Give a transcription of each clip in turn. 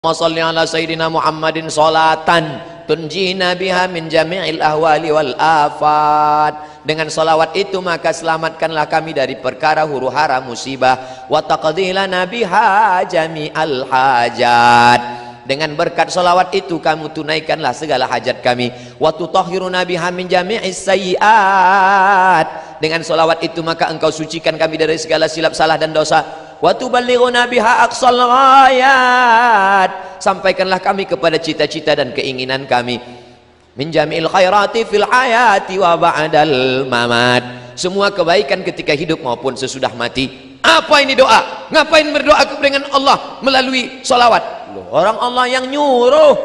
Shalli ala Sayyidina Muhammadin salatan tunjina biha min jami'il ahwali wal afat. Dengan salawat itu maka selamatkanlah kami dari perkara huru hara musibah, wa taqdi lana biha jami'al hajat. Dengan berkat salawat itu kamu tunaikanlah segala hajat kami, wa tutahhiruna biha min jami'is sayyi'at. Dengan salawat itu maka engkau sucikan kami dari segala silap salah dan dosa, wa tuballighuna biha aqsal ghayat. Sampaikanlah kami kepada cita-cita dan keinginan kami, min jami'il khairati fil hayati wa ba'dal mamat. Semua kebaikan ketika hidup maupun sesudah mati. Apa ini doa? Ngapain berdoa dengan Allah melalui salawat? Loh, orang Allah yang nyuruh.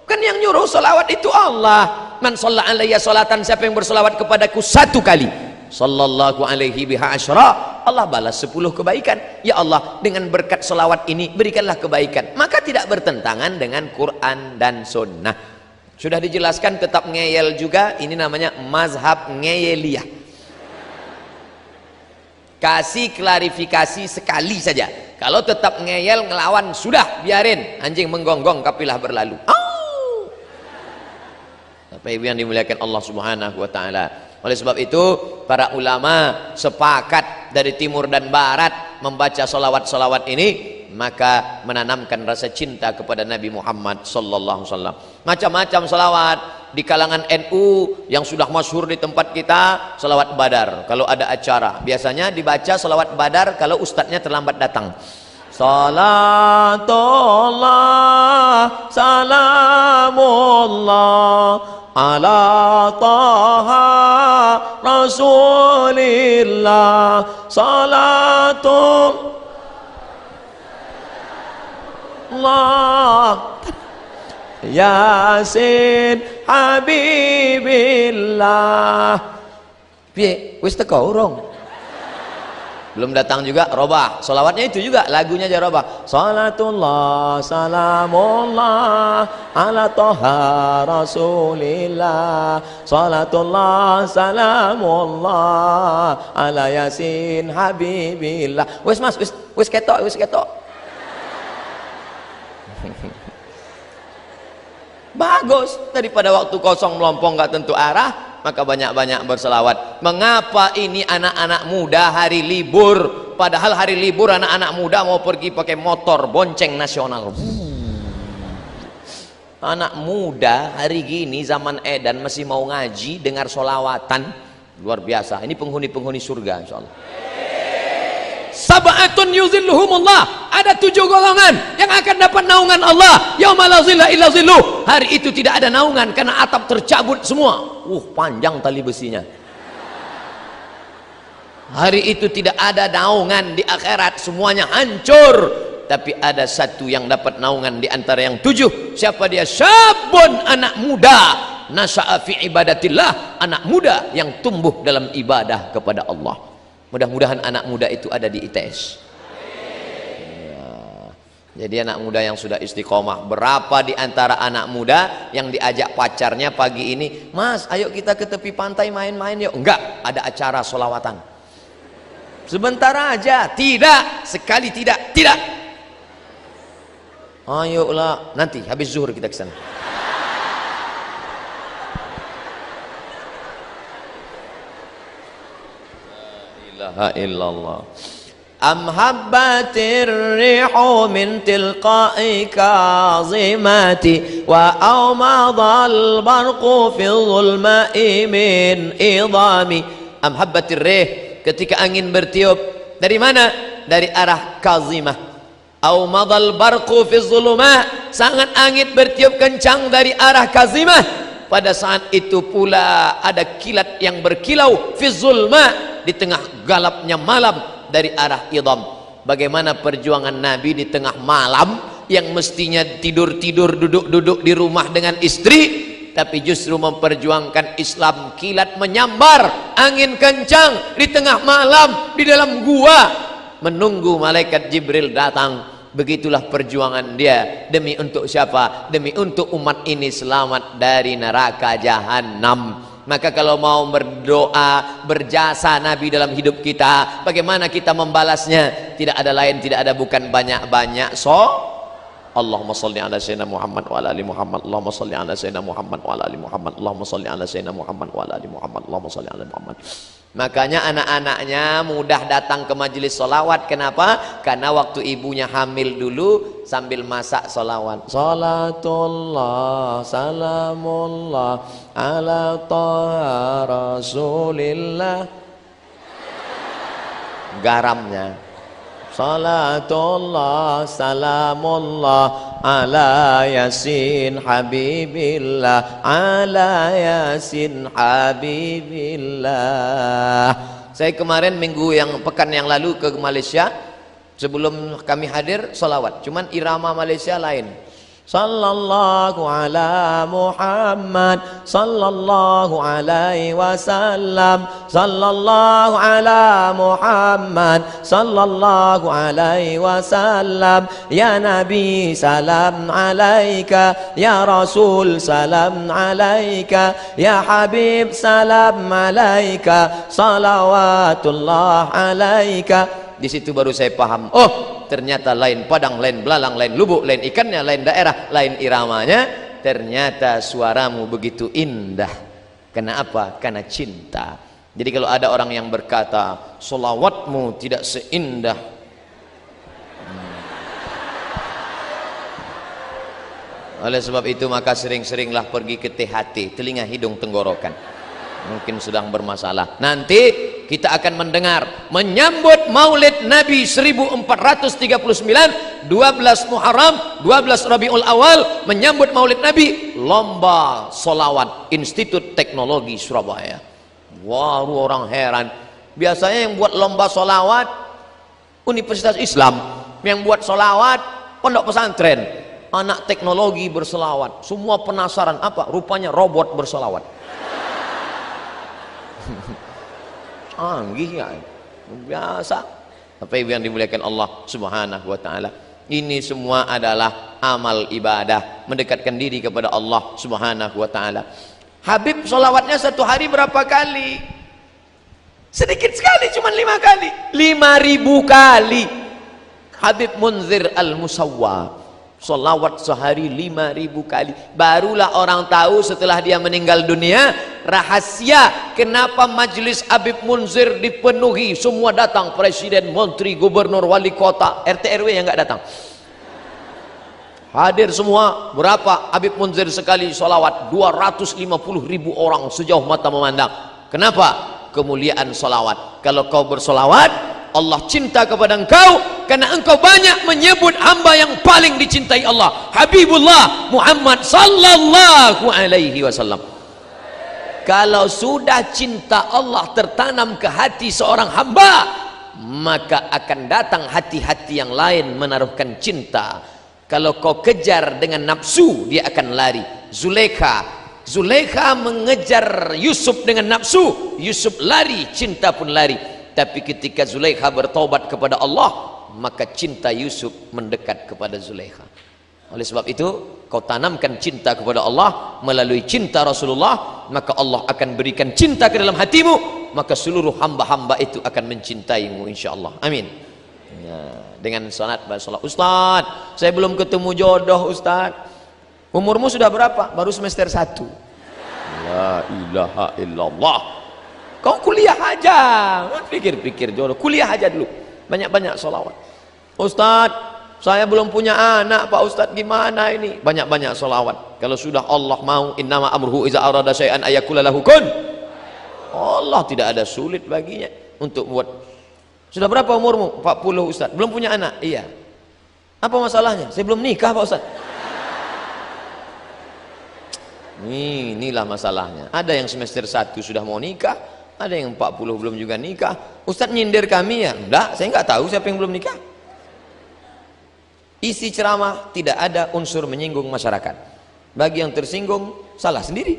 Kan yang nyuruh salawat itu Allah. Man shalla alayya salatan, siapa yang bersalawat kepadaku satu kali, sallallahu alaihi biha asyra, Allah balas 10 kebaikan. Ya Allah, dengan berkat salawat ini berikanlah kebaikan. Maka tidak bertentangan dengan Quran dan Sunnah. Sudah dijelaskan, tetap ngeyel juga. Ini namanya mazhab ngeyeliyah. Kasih klarifikasi sekali saja. Kalau tetap ngeyel ngelawan, sudah biarin, anjing menggonggong kapilah berlalu. Bapak Ibu yang dimuliakan Allah Subhanahu wa taala. Oleh sebab itu para ulama sepakat dari timur dan barat membaca salawat-salawat ini, maka menanamkan rasa cinta kepada Nabi Muhammad sallallahu alaihi wasallam. Macam-macam salawat di kalangan NU yang sudah masyhur di tempat kita, salawat Badar. Kalau ada acara biasanya dibaca salawat Badar kalau ustadznya terlambat datang. Salatullah salamullah ala taha rasulillah salatullah yasin habibillah. Piye wis teko urung? Belum datang juga robah. Salawatnya itu juga, lagunya aja robah. Salatullah salamullah ala toha rasulillah, salatullah salamullah ala yasin habibillah. Wis mas, wis ketok, wis ketok. Bagus, daripada waktu kosong melompong gak tentu arah, maka banyak-banyak berselawat. Mengapa ini anak-anak muda hari libur, padahal hari libur anak-anak muda mau pergi pakai motor bonceng nasional. Anak muda hari gini zaman edan masih mau ngaji, dengar solawatan, luar biasa. Ini penghuni-penghuni surga insyaallah. Sab'atun yuzilluhumullah, ada 7 golongan yang akan dapat naungan Allah yauma la zilla illa zilluh. Hari itu tidak ada naungan karena atap tercabut semua. Panjang tali besinya. Hari itu tidak ada naungan di akhirat, semuanya hancur. Tapi ada satu yang dapat naungan di antara yang 7. Siapa dia? Syabun, anak muda, nasya'a fi ibadatillah, anak muda yang tumbuh dalam ibadah kepada Allah. Mudah-mudahan anak muda itu ada di ITS. Jadi anak muda yang sudah istiqomah. Berapa di antara anak muda yang diajak pacarnya pagi ini, Mas ayo kita ke tepi pantai main-main yuk? Enggak, ada acara solawatan. Sebentar aja. Tidak, sekali tidak, tidak. Ayolah, nanti habis zuhur kita ke sana. La ilaha illallah. Am habbatir rihu min tilqa'i kazimati wa awmadal barqu fi dhulma'i min idami. Am habbatir rih, ketika angin bertiup dari mana? Dari arah kazimah. Awmadal barqu fi dhulma, sangat angin bertiup kencang dari arah kazimah. Pada saat itu pula ada kilat yang berkilau fi dhulma, di tengah galapnya malam, dari arah idham. Bagaimana perjuangan Nabi di tengah malam yang mestinya tidur-tidur, duduk-duduk di rumah dengan istri, tapi justru memperjuangkan Islam. Kilat menyambar, angin kencang di tengah malam di dalam gua menunggu malaikat Jibril datang. Begitulah perjuangan dia. Demi untuk siapa? Demi untuk umat ini selamat dari neraka jahanam. Maka kalau mau berdoa, berjasa Nabi dalam hidup kita, bagaimana kita membalasnya? Tidak ada lain, tidak ada bukan banyak-banyak Allahumma salli ala sayyidina Muhammad wa ala ali Muhammad. Allahumma salli ala sayyidina Muhammad wa ala ali Muhammad. Allahumma salli ala sayyidina Muhammad wa ala ali Muhammad. Allahumma salli ala Muhammad. Makanya anak-anaknya mudah datang ke majelis solawat. Kenapa? Karena waktu ibunya hamil dulu sambil masak solawat. Salatullah salamullah ala taha rasulillah. Garamnya salatullah salamullah ala yasin habibillah ala yasin habibillah. Saya kemarin pekan yang lalu ke Malaysia. Sebelum kami hadir solawat, cuman irama Malaysia lain. Sallallahu ala Muhammad sallallahu alaihi wasallam, sallallahu ala Muhammad sallallahu alaihi wasallam, ya Nabi salam alaika, ya Rasul salam alaika, ya Habib salam alaika, salawatullah alaika. Di situ baru saya paham, oh ternyata lain Padang, lain belalang, lain lubuk, lain ikannya, lain daerah, lain iramanya. Ternyata suaramu begitu indah. Kenapa? Karena cinta. Jadi kalau ada orang yang berkata solawatmu tidak seindah, oleh sebab itu maka sering-seringlah pergi ke THT, telinga hidung tenggorokan. Mungkin sedang bermasalah. Nanti kita akan mendengar menyambut Maulid Nabi 1439, 12 Muharram, 12 Rabiul Awal, menyambut Maulid Nabi, lomba solawat Institut Teknologi Surabaya. Wah, orang heran. Biasanya yang buat lomba solawat Universitas Islam, yang buat solawat pondok pesantren, anak teknologi bersolawat. Semua penasaran, apa? Rupanya robot bersolawat. Canggih ya, biasa. Apa yang dimuliakan Allah Subhanahu wa taala, ini semua adalah amal ibadah, mendekatkan diri kepada Allah Subhanahu wa taala. Habib solawatnya satu hari berapa kali? Sedikit sekali, cuma 5 kali. 5.000 kali. Habib Munzir Al-Musawwa solawat sehari 5.000 kali. Barulah orang tahu setelah dia meninggal dunia rahasia kenapa majelis Habib Munzir dipenuhi, semua datang, presiden, menteri, gubernur, wali kota, RT RW yang nggak datang hadir semua. Berapa Habib Munzir sekali solawat? 250.000 orang sejauh mata memandang. Kenapa? Kemuliaan solawat. Kalau kau bersolawat, Allah cinta kepada engkau karena engkau banyak menyebut hamba yang paling dicintai Allah, Habibullah Muhammad sallallahu alaihi wasallam. Kalau sudah cinta Allah tertanam ke hati seorang hamba, maka akan datang hati-hati yang lain menaruhkan cinta. Kalau kau kejar dengan nafsu, dia akan lari. Zulaikha mengejar Yusuf dengan nafsu, Yusuf lari, cinta pun lari. Tapi ketika Zulaikha bertaubat kepada Allah, maka cinta Yusuf mendekat kepada Zulaikha. Oleh sebab itu, kau tanamkan cinta kepada Allah melalui cinta Rasulullah, maka Allah akan berikan cinta ke dalam hatimu, maka seluruh hamba-hamba itu akan mencintaimu insyaallah. Amin. Ya, dengan salat basalah. Ustaz, saya belum ketemu jodoh Ustaz. Umurmu sudah berapa? Baru semester 1. La ilaha illallah. Kau kuliah aja, pikir-pikir jodoh, kuliah aja dulu, banyak-banyak sholawat. Ustaz, saya belum punya anak Pak Ustaz, gimana ini? Banyak-banyak sholawat. Kalau sudah Allah mau, innama amruhu iza arada syai'an ayakula lahu kun. Allah tidak ada sulit baginya untuk buat. Sudah berapa umurmu? 40 Ustaz. Belum punya anak? Iya. Apa masalahnya? Saya belum nikah Pak Ustaz. Inilah masalahnya. Ada yang semester 1 sudah mau nikah, ada yang 40 belum juga nikah. Ustaz nyindir kami ya? Enggak, saya nggak tahu siapa yang belum nikah. Isi ceramah tidak ada unsur menyinggung masyarakat. Bagi yang tersinggung, salah sendiri.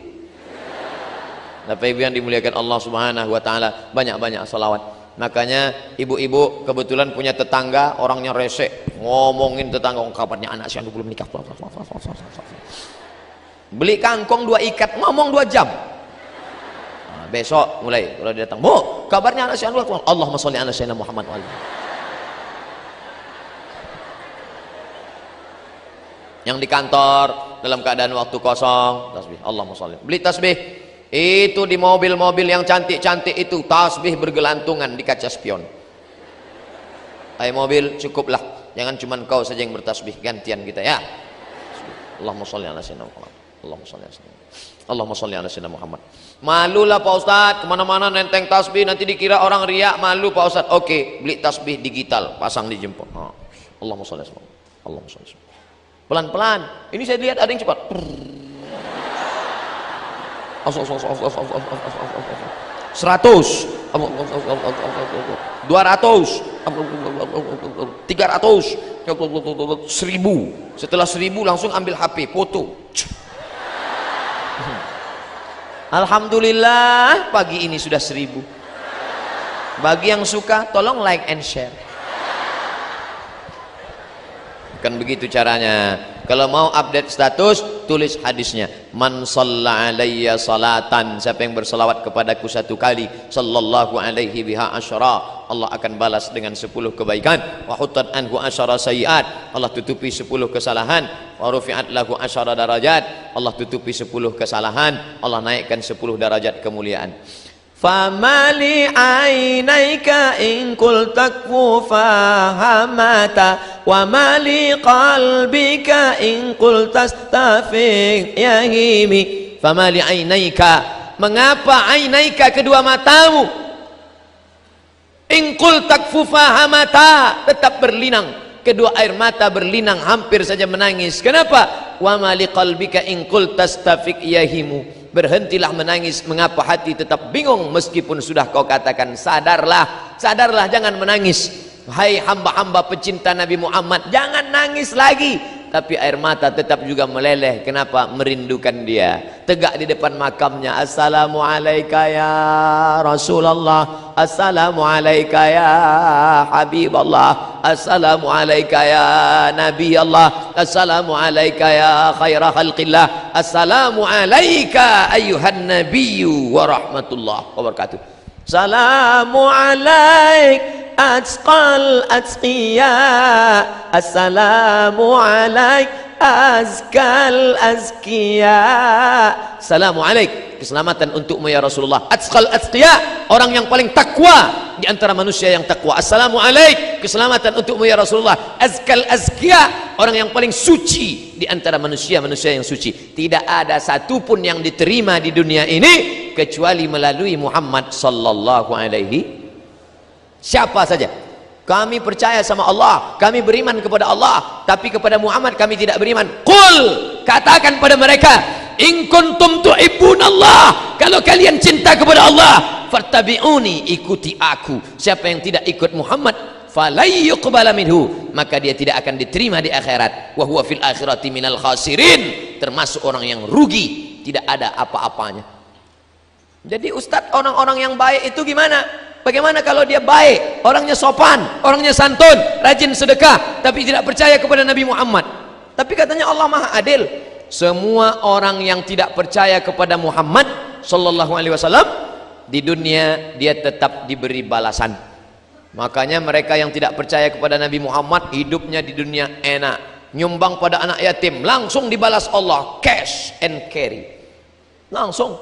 Bapak Ibu yang dimuliakan Allah Subhanahu wa taala, banyak-banyak salawat. Makanya ibu-ibu kebetulan punya tetangga orangnya resek, ngomongin tetangga, kabarnya anak si Anu belum nikah. Beli kangkong 2 ikat, ngomong 2 jam. Nah, besok mulai kalau dia datang, Bu, kabarnya anak si Anu, Allahumma sholli ala sayyidina Muhammad wa Yang di kantor dalam keadaan waktu kosong tasbih. Allahumma sholli. Beli tasbih. Itu di mobil-mobil yang cantik-cantik itu tasbih bergelantungan di kaca spion. Hai mobil, cukuplah. Jangan cuma kau saja yang bertasbih, gantian kita ya. Allahumma sholli ala sayyidina Muhammad. Allahumma sholli ala sayyidina Muhammad. Allahumma sholli ala sayyidina Muhammad. Malu lah Pak Ustadz, kemana-mana nenteng tasbih, nanti dikira orang riak, malu Pak Ustadz. Oke, beli tasbih digital, pasang di jempol. Allahumma sholli ala sayyidina Muhammad. Allahumma sholli ala sayyidina Muhammad. Pelan-pelan. Ini saya lihat ada yang cepat. 100, 200, 300, 1000. Setelah 1000 langsung ambil HP, foto. Alhamdulillah pagi ini sudah 1000. Bagi yang suka tolong like and share. Kan begitu caranya. Kalau mau update status, tulis hadisnya. Man shalla alayya salatan, siapa yang berselawat kepadaku 1 kali, sallallahu alaihi biha asyara, Allah akan balas dengan 10 kebaikan. Wa hutat anhu asyara sayiat, Allah tutupi 10 kesalahan. Wa rufi'at lahu asyara darajat, Allah tutupi 10 kesalahan, Allah naikkan 10 derajat kemuliaan. Famali ainaika in kul takfu fahamata wa mali qalbika in kul tastafiq yahimi. Famali ainaika, mengapa ainaika kedua matamu, in kul takfu fahamata tetap berlinang, kedua air mata berlinang hampir saja menangis. Kenapa? Wa mali qalbika in kul tastafiq yahimu, berhentilah menangis, mengapa hati tetap bingung meskipun sudah kau katakan sadarlah, sadarlah, jangan menangis. Hai hamba-hamba pecinta Nabi Muhammad, jangan nangis lagi. Tapi air mata tetap juga meleleh. Kenapa? Merindukan dia. Tegak di depan makamnya, assalamu alayka ya Rasulullah, assalamu alayka ya Habiballah, assalamu alayka ya Nabi Allah, assalamu alayka ya khaira khalqillah, assalamu alayka ayyuhan nabiyyu wa rahmatullah wa barakatuh. Salamu alaik atqal atqiya, assalamu alaik azkal azkiya. Salamu alaik, keselamatan untukmu ya Rasulullah. Atqal atqiya, orang yang paling takwa di antara manusia yang takwa. Assalamu alaik, keselamatan untukmu ya Rasulullah. Azkal azkiya, orang yang paling suci di antara manusia-manusia yang suci. Tidak ada satupun yang diterima di dunia ini kecuali melalui Muhammad sallallahu alaihi. Siapa saja. Kami percaya sama Allah, kami beriman kepada Allah, tapi kepada Muhammad kami tidak beriman. Qul, katakan pada mereka, in kuntum tuhibbunallah, kalau kalian cinta kepada Allah, fattabi'uni, ikuti aku. Siapa yang tidak ikut Muhammad, falai yuqbala minhu, maka dia tidak akan diterima di akhirat. Wa huwa fil akhirati minal khasirin, termasuk orang yang rugi, tidak ada apa-apanya. Jadi ustadz, orang-orang yang baik itu gimana? Bagaimana kalau dia baik, orangnya sopan, orangnya santun, rajin sedekah, tapi tidak percaya kepada Nabi Muhammad? Tapi katanya Allah Maha Adil. Semua orang yang tidak percaya kepada Muhammad sallallahu alaihi wasallam di dunia dia tetap diberi balasan. Makanya mereka yang tidak percaya kepada Nabi Muhammad hidupnya di dunia enak, nyumbang pada anak yatim langsung dibalas Allah, cash and carry. Langsung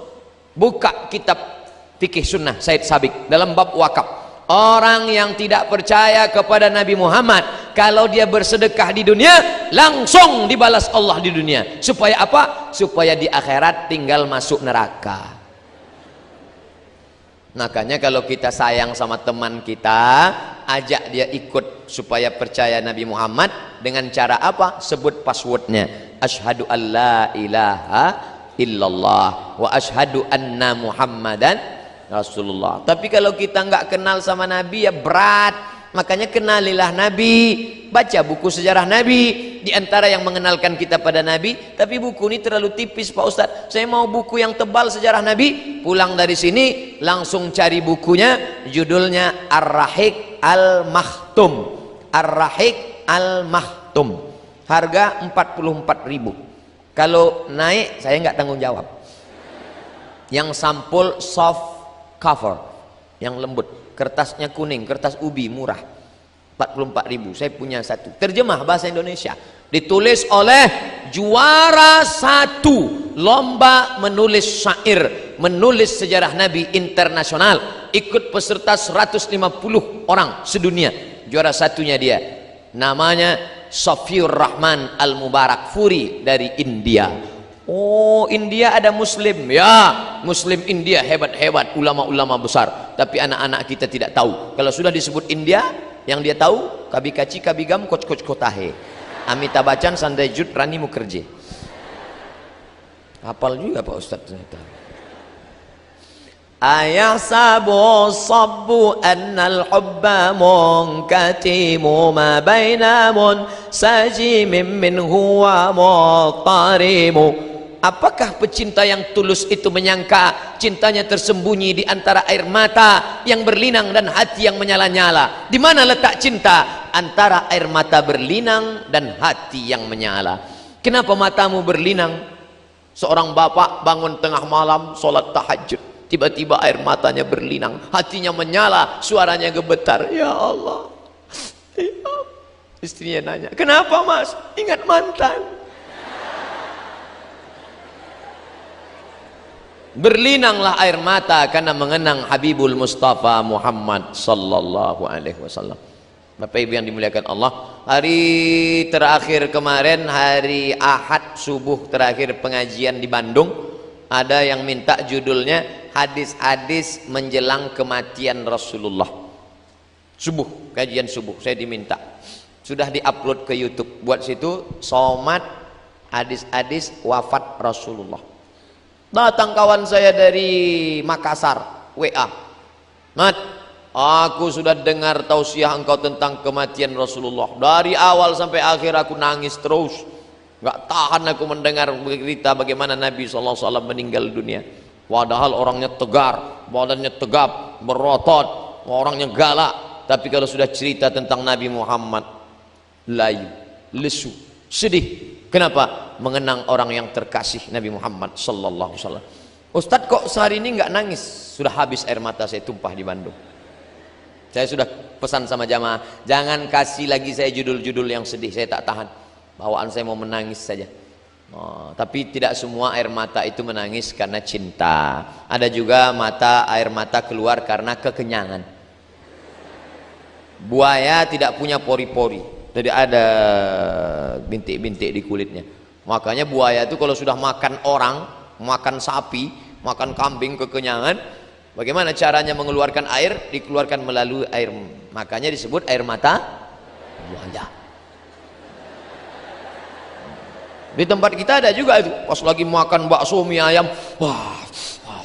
buka kitab fikih sunnah Said Sabiq dalam bab wakaf. Orang yang tidak percaya kepada Nabi Muhammad, kalau dia bersedekah di dunia langsung dibalas Allah di dunia. Supaya apa? Supaya di akhirat tinggal masuk neraka. Makanya kalau kita sayang sama teman kita, ajak dia ikut supaya percaya Nabi Muhammad. Dengan cara apa? Sebut passwordnya, asyhadu an la ilaha illallah wa asyhadu anna Muhammadan Rasulullah. Tapi kalau kita nggak kenal sama Nabi ya berat. Makanya kenalilah Nabi, baca buku sejarah Nabi. Di antara yang mengenalkan kita pada Nabi, tapi buku ini terlalu tipis Pak Ustadz. Saya mau buku yang tebal sejarah Nabi. Pulang dari sini langsung cari bukunya, judulnya Ar-Rahiq Al-Makhtum. Ar-Rahiq Al-Makhtum. Harga 44.000. Kalau naik saya nggak tanggung jawab. Yang sampul soft cover, yang lembut, kertasnya kuning, kertas ubi murah, 44.000. Saya punya satu, terjemah bahasa Indonesia. ditulis oleh juara 1 lomba menulis syair, menulis sejarah Nabi internasional, ikut peserta 150 orang sedunia. Juara satunya dia, namanya Safiur Rahman Al-Mubarak Furi dari India. Oh, India ada muslim ya, muslim India hebat-hebat, ulama-ulama besar, tapi anak-anak kita tidak tahu. Kalau sudah disebut India, yang dia tahu kabi kaci kabigam koc koc kotahe, Amitabh Bachchan, Sanjay Dutt, Rani Mukherjee. Hafal juga Pak Ustadz ternyata. Ayahsabu sabbu annal hubba munkatimu ma bainamun sajimin minhu wa muqtarimu. Apakah pecinta yang tulus itu menyangka cintanya tersembunyi di antara air mata yang berlinang dan hati yang menyala-nyala? Di mana letak cinta? Antara air mata berlinang dan hati yang menyala. Kenapa matamu berlinang? Seorang bapak bangun tengah malam sholat tahajud, tiba-tiba air matanya berlinang, hatinya menyala, suaranya gemetar. Ya Allah, ya Allah. Istrinya nanya, kenapa mas? Ingat mantan. Berlinanglah air mata karena mengenang Habibul Mustafa Muhammad sallallahu alaihi wasallam. Bapak Ibu yang dimuliakan Allah, hari terakhir kemarin, hari Ahad subuh terakhir pengajian di Bandung, ada yang minta judulnya hadis-hadis menjelang kematian Rasulullah. Subuh, kajian subuh saya diminta, sudah diupload ke YouTube. Buat situ somat hadis-hadis wafat Rasulullah. Datang kawan saya dari Makassar, WA, Mat, aku sudah dengar tausiah engkau tentang kematian Rasulullah. Dari awal sampai akhir aku nangis terus, gak tahan aku mendengar berita bagaimana Nabi SAW meninggal dunia. Padahal orangnya tegar, badannya tegap, berotot, orangnya galak. Tapi kalau sudah cerita tentang Nabi Muhammad, layu, lesu, sedih. Kenapa? Mengenang orang yang terkasih Nabi Muhammad sallallahu alaihi wasallam. Ustadz kok sehari ini nggak nangis? Sudah habis air mata saya tumpah di Bandung. Saya sudah pesan sama jamaah, jangan kasih lagi saya judul-judul yang sedih, saya tak tahan. Bawaan saya mau menangis saja. Oh, tapi tidak semua air mata itu menangis karena cinta. Ada juga air mata keluar karena kekenyangan. Buaya tidak punya pori-pori, jadi ada bintik-bintik di kulitnya. Makanya buaya itu kalau sudah makan orang, makan sapi, makan kambing kekenyangan, bagaimana caranya mengeluarkan air? Dikeluarkan melalui air. Makanya disebut air mata buaya. Di tempat kita ada juga itu, pas lagi makan bakso mie ayam, wah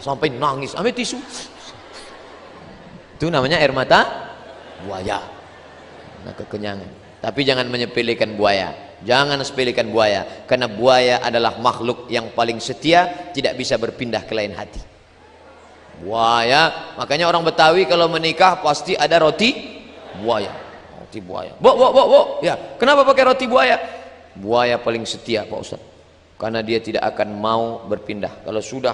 sampai nangis, ambil tisu. Itu namanya air mata buaya. Nah, kekenyangan. Tapi jangan menyepelekan buaya, jangan sepelekan buaya, karena buaya adalah makhluk yang paling setia, tidak bisa berpindah ke lain hati. Buaya, makanya orang Betawi kalau menikah pasti ada roti buaya. Roti buaya. Bo. Ya, kenapa pakai roti buaya? Buaya paling setia Pak Ustaz, karena dia tidak akan mau berpindah. Kalau sudah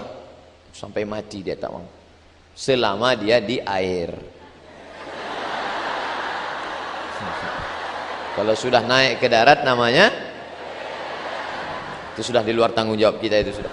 sampai mati dia tak mau, selama dia di air. Kalau sudah naik ke darat namanya, itu sudah di luar tanggung jawab kita, itu sudah.